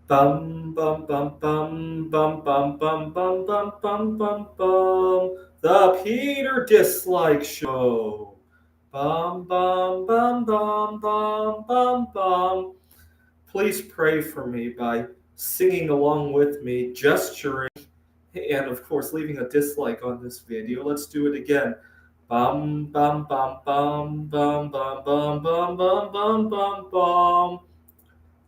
Bum bum bum bum bum bum bum bum bum bum bum bum. The Peter Dislike Show. Bum bum bum bum bum bum bum. Please pray for me by singing along with me, gesturing, and of course leaving a dislike on this video. Let's do it again. Bum bum bum bum bum bum bum bum bum bum bum bum.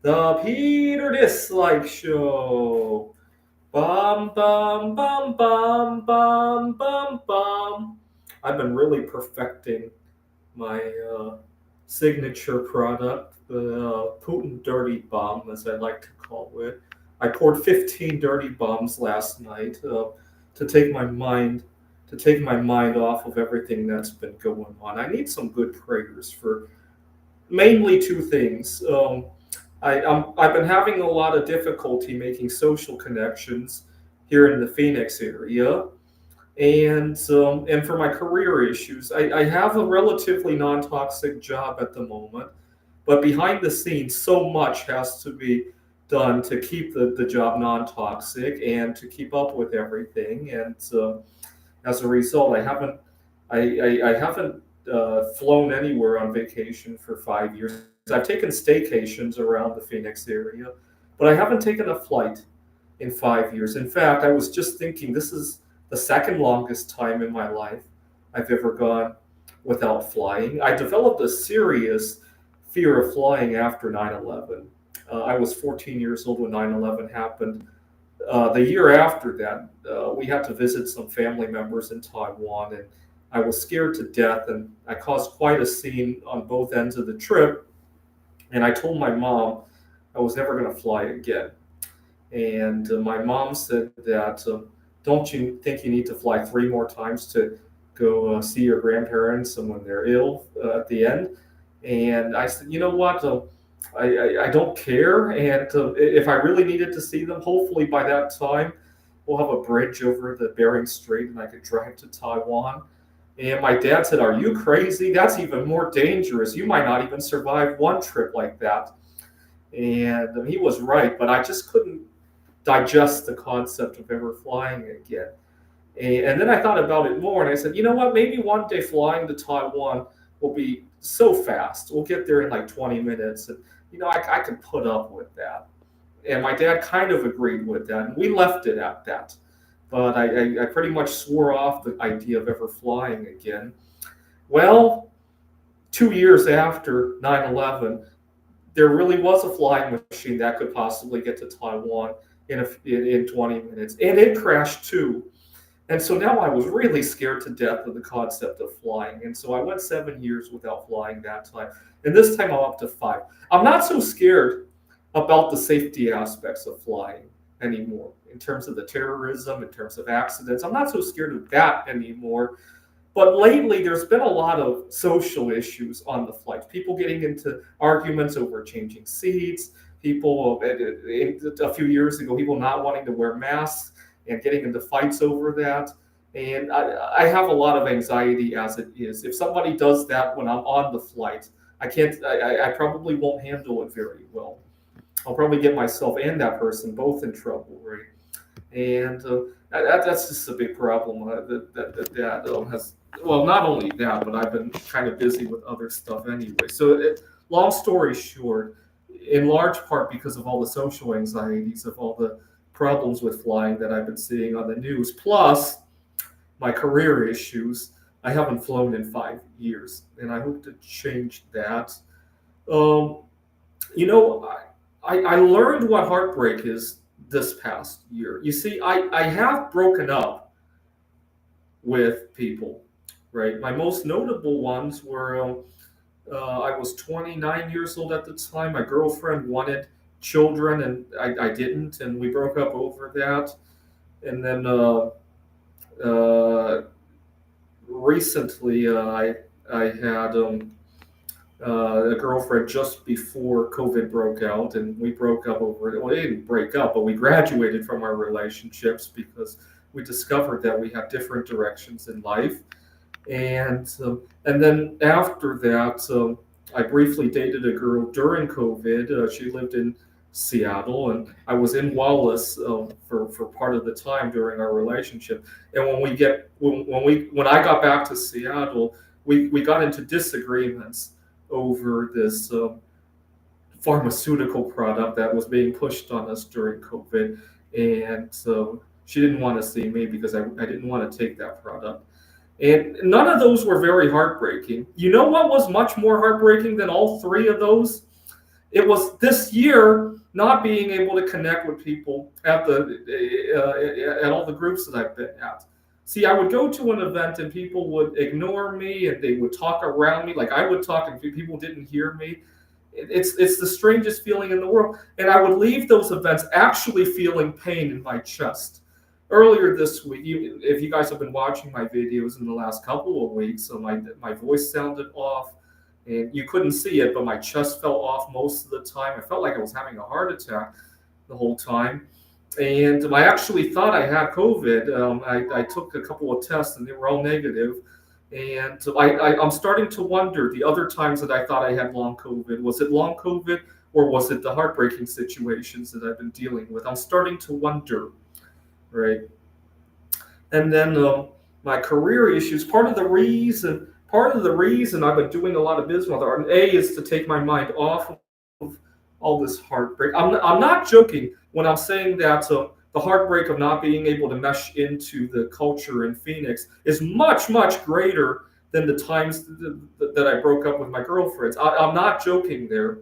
The Peter Dislike Show. Bum bum bum bum bum bum bum. I've been really perfecting my signature product, the Putin Dirty Bomb, as I like to call it. I poured 15 dirty bombs last night to take my mind off of everything that's been going on. I need some good prayers for mainly two things. I've been having a lot of difficulty making social connections here in the Phoenix area, and for my career issues, I have a relatively non-toxic job at the moment, but behind the scenes, so much has to be done to keep the job non-toxic and to keep up with everything. And as a result, I haven't flown anywhere on vacation for 5 years. I've taken staycations around the Phoenix area, but I haven't taken a flight in 5 years. In fact, I was just thinking this is the second longest time in my life I've ever gone without flying. I developed a serious fear of flying after 9/11. I was 14 years old when 9/11 happened. The year after that, we had to visit some family members in Taiwan, and I was scared to death, and I caused quite a scene on both ends of the trip. And I told my mom I was never going to fly again. And my mom said that, don't you think you need to fly three more times to go see your grandparents and when they're ill at the end? And I said, you know what? I don't care. And if I really needed to see them, hopefully by that time, we'll have a bridge over the Bering Strait and I could drive to Taiwan. And my dad said, are you crazy? That's even more dangerous. You might not even survive one trip like that. And he was right, but I just couldn't digest the concept of ever flying again. And then I thought about it more and I said, you know what? Maybe one day flying to Taiwan will be so fast. We'll get there in like 20 minutes. And, I could put up with that. And my dad kind of agreed with that. And we left it at that. But I pretty much swore off the idea of ever flying again. Well, 2 years after 9/11, there really was a flying machine that could possibly get to Taiwan in 20 minutes. And it crashed too. And so now I was really scared to death of the concept of flying. And so I went 7 years without flying that time. And this time I'm up to five. I'm not so scared about the safety aspects of flying anymore in terms of the terrorism, in terms of accidents. I'm not so scared of that anymore. But lately, there's been a lot of social issues on the flights. People getting into arguments over changing seats. People, a few years ago, people not wanting to wear masks and getting into fights over that. And I have a lot of anxiety as it is. If somebody does that when I'm on the flight, I can't. I probably won't handle it very well. I'll probably get myself and that person both in trouble, right? And that's just a big problem that has. Well, not only that, but I've been kind of busy with other stuff anyway. So, long story short, in large part because of all the social anxieties of all the problems with flying that I've been seeing on the news, plus my career issues, I haven't flown in 5 years, and I hope to change that. Um, I learned what heartbreak is this past year. You see, I have broken up with people, right? My most notable ones were I was 29 years old at the time. My girlfriend wanted children, and I didn't, and we broke up over that. And then uh, recently, I had a girlfriend just before COVID broke out, and we broke up over it. Well, we didn't break up, but we graduated from our relationships because we discovered that we had different directions in life. And then after that, I briefly dated a girl during COVID. She lived in Seattle, and I was in Wallace for part of the time during our relationship. And when I got back to Seattle, we got into disagreements over this pharmaceutical product that was being pushed on us during COVID, and so she didn't want to see me because I didn't want to take that product. And none of those were very heartbreaking. You know what was much more heartbreaking than all three of those? It was this year not being able to connect with people at all the groups that I've been at. See, I would go to an event and people would ignore me and they would talk around me like I would talk and people didn't hear me. It's the strangest feeling in the world. And I would leave those events actually feeling pain in my chest. Earlier this week, if you guys have been watching my videos in the last couple of weeks, so my voice sounded off, and you couldn't see it, but my chest felt off most of the time. I felt like I was having a heart attack the whole time. And I actually thought I had COVID. I took a couple of tests and they were all negative. And I'm starting to wonder the other times that I thought I had long COVID. Was it long COVID or was it the heartbreaking situations that I've been dealing with? I'm starting to wonder, right? And then my career issues. Part of the reason I've been doing a lot of business with art, is to take my mind off of all this heartbreak. I'm not joking when I'm saying that the heartbreak of not being able to mesh into the culture in Phoenix is much, much greater than the times that I broke up with my girlfriends. I'm not joking there.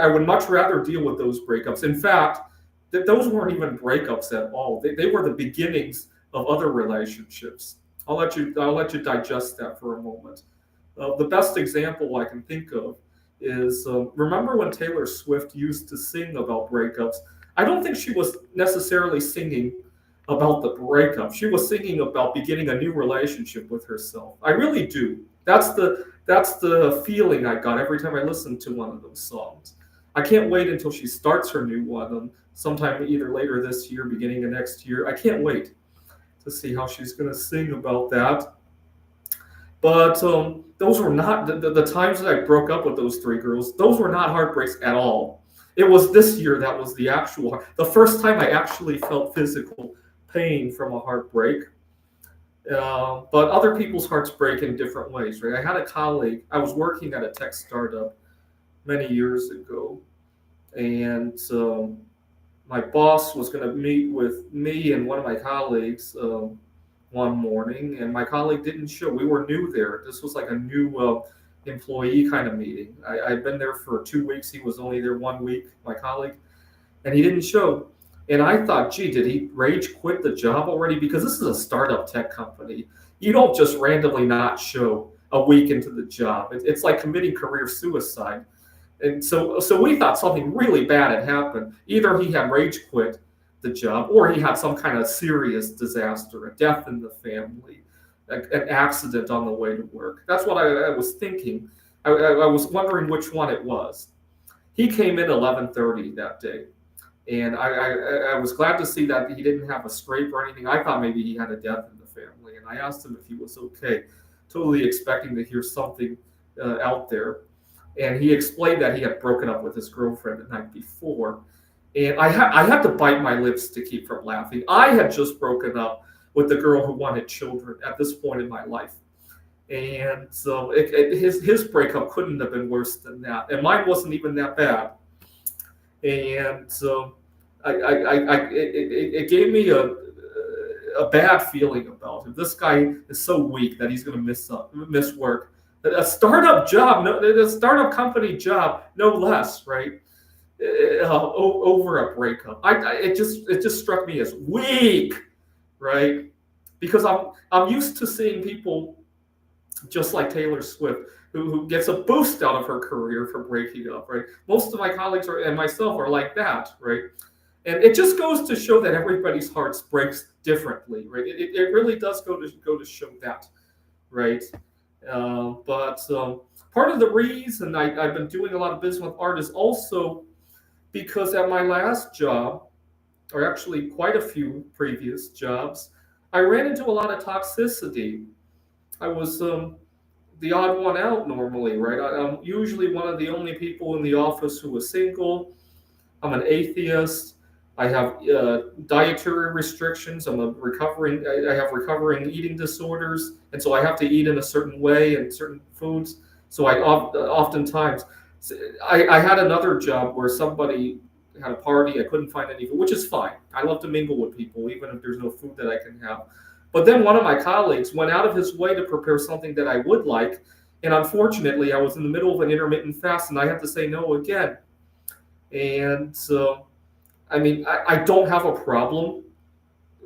I would much rather deal with those breakups. In fact, those weren't even breakups at all. They were the beginnings of other relationships. I'll let you digest that for a moment. The best example I can think of is remember when Taylor Swift used to sing about breakups? I don't think she was necessarily singing about the breakup. She was singing about beginning a new relationship with herself. I really do. That's the feeling I got every time I listened to one of those songs. I can't wait until she starts her new one sometime either later this year, beginning of next year. I can't wait to see how she's going to sing about that. But those were not the times that I broke up with those three girls. Those were not heartbreaks at all. It was this year that was the first time I actually felt physical pain from a heartbreak. But other people's hearts break in different ways, right? I had a colleague. I was working at a tech startup many years ago, and my boss was going to meet with me and one of my colleagues one morning, and my colleague didn't show. We were new there. This was like a new employee kind of meeting. I'd been there for 2 weeks. He was only there 1 week, my colleague, and he didn't show. And I thought, gee, did he rage quit the job already? Because this is a startup tech company. You don't just randomly not show a week into the job. It's like committing career suicide. And so we thought something really bad had happened. Either he had rage quit the job, or he had some kind of serious disaster, a death in the family, an accident on the way to work. That's what I was thinking. I was wondering which one it was. He came in 11:30 that day, and I was glad to see that he didn't have a scrape or anything. I thought maybe he had a death in the family, and I asked him if he was okay, totally expecting to hear something out there. And he explained that he had broken up with his girlfriend the night before. And I had to bite my lips to keep from laughing. I had just broken up with the girl who wanted children at this point in my life. And so his breakup couldn't have been worse than that. And mine wasn't even that bad. And so it gave me a bad feeling about him. This guy is so weak that he's going to miss work. A startup job, a startup company job, no less, right? Over a breakup. It just struck me as weak, right? Because I'm used to seeing people just like Taylor Swift who gets a boost out of her career for breaking up, right? Most of my colleagues and myself are like that, right? And it just goes to show that everybody's hearts breaks differently, right? It really does go to show that, right? But part of the reason I've been doing a lot of business with art is also because at my last job, or actually quite a few previous jobs, I ran into a lot of toxicity. I was the odd one out normally, right? I'm usually one of the only people in the office who was single. I'm an atheist. I have dietary restrictions. I have recovering eating disorders, and so I have to eat in a certain way and certain foods. So oftentimes, I had another job where somebody had a party. I couldn't find any food, which is fine. I love to mingle with people, even if there's no food that I can have. But then one of my colleagues went out of his way to prepare something that I would like, and unfortunately, I was in the middle of an intermittent fast, and I had to say no again. And so, I mean, I don't have a problem.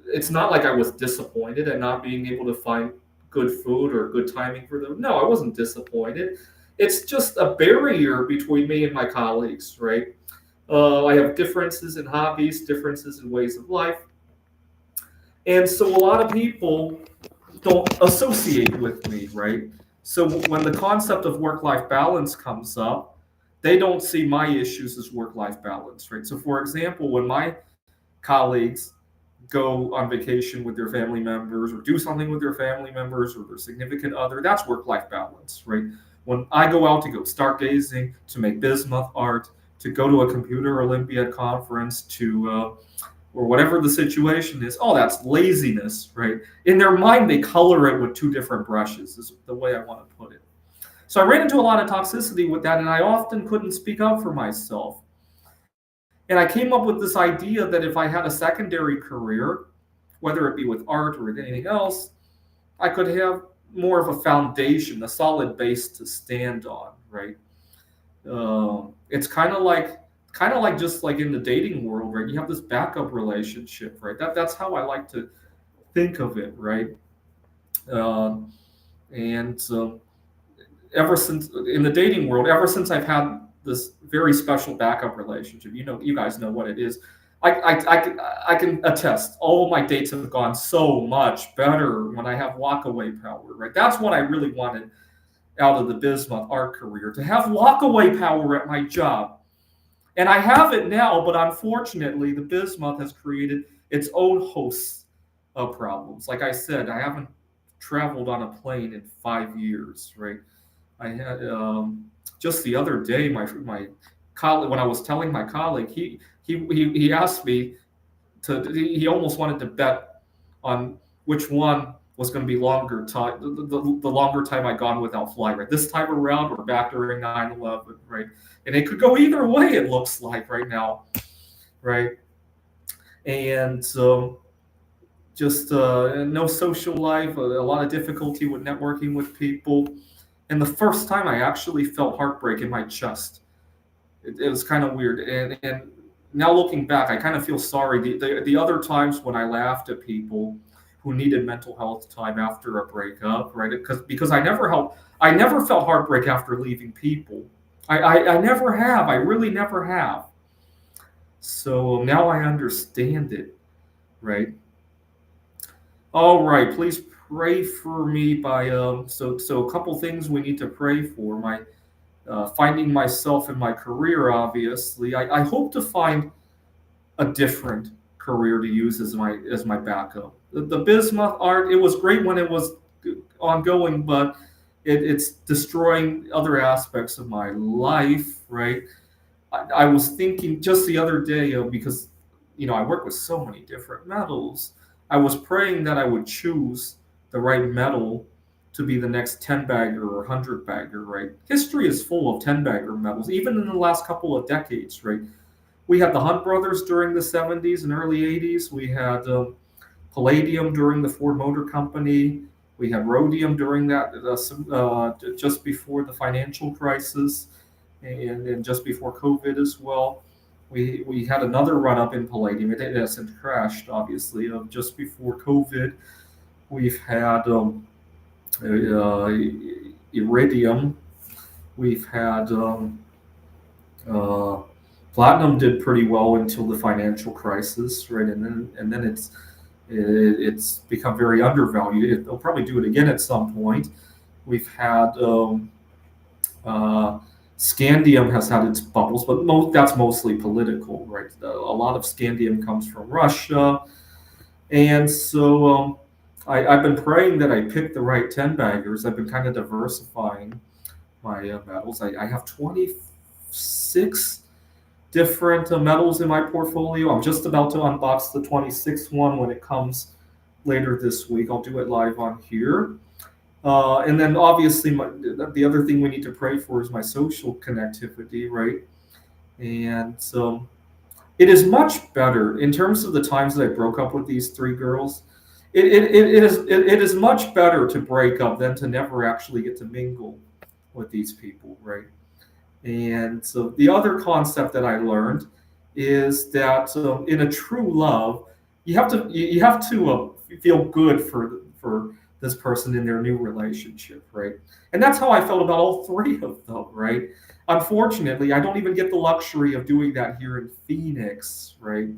It's not like I was disappointed at not being able to find good food or good timing for them. No, I wasn't disappointed. It's just a barrier between me and my colleagues, right? I have differences in hobbies, differences in ways of life. And so a lot of people don't associate with me, right? So when the concept of work-life balance comes up, they don't see my issues as work-life balance, right? So for example, when my colleagues go on vacation with their family members or do something with their family members or their significant other, that's work-life balance, right? When I go out to go stargazing, to make bismuth art, to go to a computer Olympiad conference, to or whatever the situation is, oh, that's laziness, right? In their mind, they color it with two different brushes, is the way I want to put it. So I ran into a lot of toxicity with that, and I often couldn't speak up for myself. And I came up with this idea that if I had a secondary career, whether it be with art or with anything else, I could have more of a foundation, a solid base to stand on, right? It's kind of like just like in the dating world, right? You have this backup relationship, right? That's how I like to think of it, right? Uh, and ever since in the dating world, ever since I've had this very special backup relationship, you guys know what it is. I can attest. All of my dates have gone so much better when I have walkaway power, right? That's what I really wanted out of the bismuth art career, to have walkaway power at my job. And I have it now, but unfortunately, the bismuth has created its own hosts of problems. Like I said, I haven't traveled on a plane in 5 years, right? I had just the other day, my colleague, when I was telling my colleague, he asked me to. He almost wanted to bet on which one was going to be longer time, the longer time I gone without flying, right? This time around or back during 9/11, right? And it could go either way. It looks like right now, right? And so just no social life, a lot of difficulty with networking with people. And the first time I actually felt heartbreak in my chest. It was kind of weird. And now looking back, I kind of feel sorry. The other times when I laughed at people who needed mental health time after a breakup, right? Because I never felt heartbreak after leaving people. I never have. I really never have. So now I understand it, right? All right, please pray for me by so a couple things we need to pray for. My finding myself in my career, obviously. I hope to find a different career to use as my backup. The bismuth art, it was great when it was ongoing, but it's destroying other aspects of my life, right? I was thinking just the other day, because I work with so many different metals. I was praying that I would choose the right metal to be the next 10 bagger or 100 bagger, right? History is full of 10 bagger metals, even in the last couple of decades, right? We had the Hunt brothers during the 70s and early 80s. We had palladium during the Ford Motor Company. We had rhodium during that, just before the financial crisis and just before COVID as well. We had another run up in palladium. It hasn't crashed, obviously, just before COVID. We've had iridium. We've had uh, platinum did pretty well until the financial crisis, right? And then it's become very undervalued. They'll probably do it again at some point. We've had uh, scandium has had its bubbles, but that's mostly political, right? A lot of scandium comes from Russia, and so I've been praying that I pick the right 10 baggers. I've been kind of diversifying my metals. I have 26 different metals in my portfolio. I'm just about to unbox the 26th one when it comes later this week. I'll do it live on here. And then obviously, the other thing we need to pray for is my social connectivity, right? And so it is much better in terms of the times that I broke up with these three girls. It is much better to break up than to never actually get to mingle with these people, right? And so the other concept that I learned is that in a true love, you have to feel good for this person in their new relationship, right? And that's how I felt about all three of them, right? Unfortunately, I don't even get the luxury of doing that here in Phoenix, right?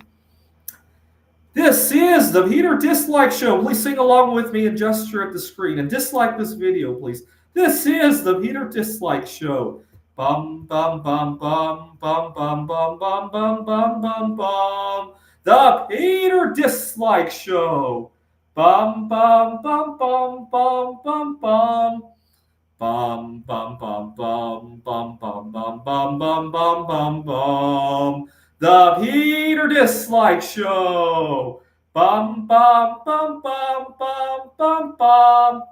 This is the Heater Dislike Show. Please sing along with me and gesture at the screen and dislike this video, please. This is the Heater Dislike Show. Bum bum bum bum bum bum bum bum bum bum bum bum. The Peter Dislike Show. Bum bum bum bum bum bum bum. Bum bum bum bum bum bum bum bum bum bum bum bum. The Peter Dislike Show. Bum bum bum bum bum bum bum.